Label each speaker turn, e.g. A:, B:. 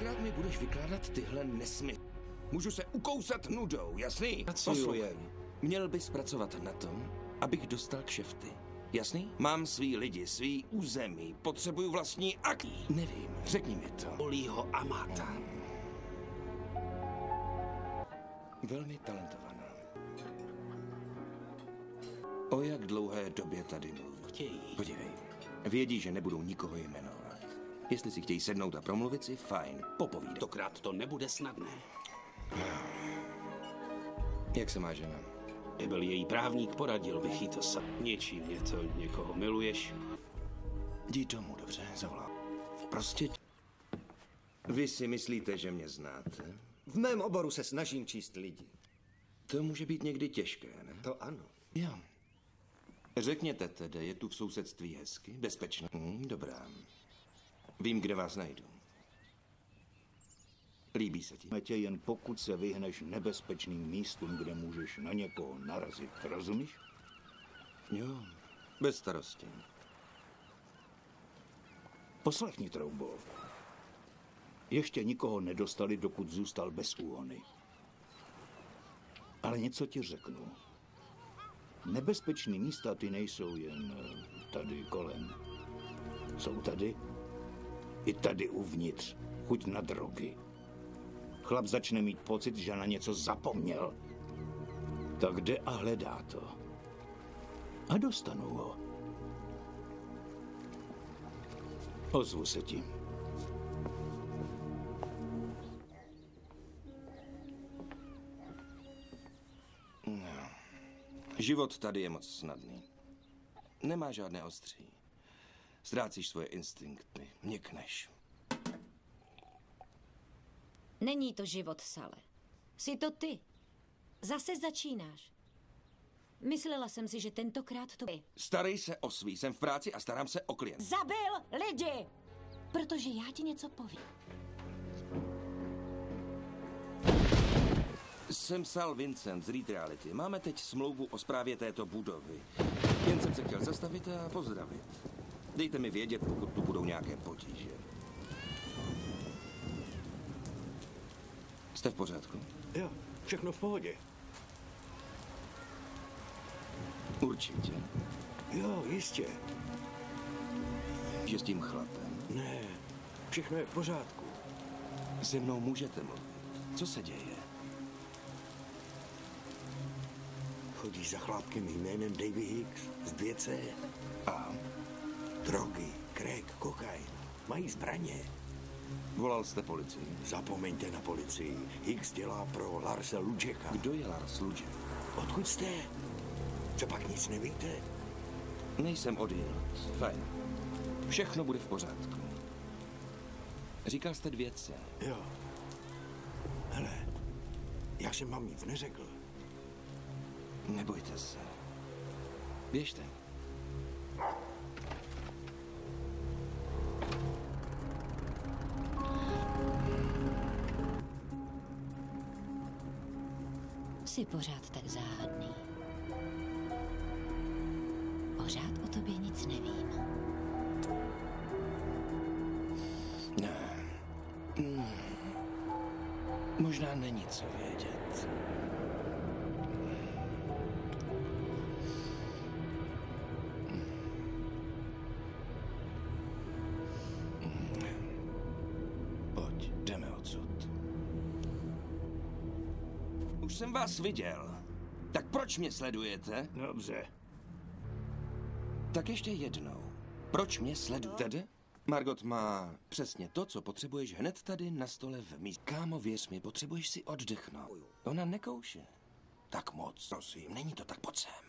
A: kolikrát mi budeš vykládat tyhle nesmysly? Můžu se ukousat nudou, jasný? Poslouchej, měl bys pracovat na tom, abych dostal kšefty. Jasný? Mám svý lidi, svý území, potřebuju vlastní akt. Nevím, řekni mi to.
B: Olího Amata.
A: Velmi talentovaná. O jak dlouhé době tady mluví?
B: Chtějí.
A: Podívej, vědí, že nebudou nikoho jmenovat. Jestli si chtějí sednout a promluvit si, fajn, popovídej.
B: Tentokrát to nebude snadné.
A: Jak se má žena?
B: Kdyby byl její právník, poradil bych jí to sám. Něčím je to, někoho miluješ.
A: Jdi domů, dobře, zavolám. Prostě... Vy si myslíte, že mě znáte?
C: V mém oboru se snažím číst lidi.
A: To může být někdy těžké, ne?
C: To ano.
A: Jo. Řekněte tedy, je tu v sousedství hezky, bezpečné? Dobrá. Vím, kde vás najdu. Líbí se ti?
D: Tě jen pokud se vyhneš nebezpečným místům, kde můžeš na někoho narazit. Rozumíš?
A: Jo, bez starosti.
D: Poslechni, Troubo. Ještě nikoho nedostali, dokud zůstal bez úhony. Ale něco ti řeknu. Nebezpečný místa ty nejsou jen tady kolem. Jsou tady i tady uvnitř. Chuť na drogy. Chlap začne mít pocit, že na něco zapomněl. Tak jde a hledá to. A dostanou ho. Ozvu se ti.
A: No. Život tady je moc snadný. Nemá žádné ostří. Ztrácíš svoje instinkty, měkneš.
E: Není to život, Sale. Jsi to ty. Zase začínáš. Myslela jsem si, že tentokrát to...
A: Starej se o svý, jsem v práci a starám se o klient.
E: Zabil lidi! Protože já ti něco povím.
A: Jsem Sal Vincent z Reed Reality. Máme teď smlouvu o správě této budovy. Jen jsem se chtěl zastavit a pozdravit. Dejte mi vědět, pokud tu budou nějaké potíže. Jste v pořádku?
C: Jo, všechno v pohodě.
A: Určitě.
C: Jo, jistě.
A: Že s tím chlapem?
C: Ne, všechno je v pořádku.
A: Se mnou můžete mluvit. Co se děje?
C: Chodí za chlápkem jménem Davy Hicks z 2C.
A: A?
C: Drogy, crack, kokain. Mají zbraně.
A: Volal jste policii?
C: Zapomeňte na policii. Hicks dělá pro Larse Ludžeka.
A: Kdo je Lars Ludžek?
C: Odkud jste? Co pak nic nevíte?
A: Nejsem odjinut. Fajn. Všechno bude v pořádku. Říkal jste 2C.
C: Jo. Hele, já jsem vám nic neřekl.
A: Nebojte se. Běžte.
E: Jsi pořád tak záhadný. Pořád o tobě nic nevím.
A: Ne. Možná není co vědět. Pojď, jdeme odsud. Už jsem vás viděl. Tak proč mě sledujete?
D: Dobře.
A: Tak ještě jednou. Proč mě sledujete? Margot má přesně to, co potřebuješ hned tady na stole v místě. Kámo, věř mi, potřebuješ si oddechnout. Ona nekouše. Tak moc, prosím, není to tak, pojď sem.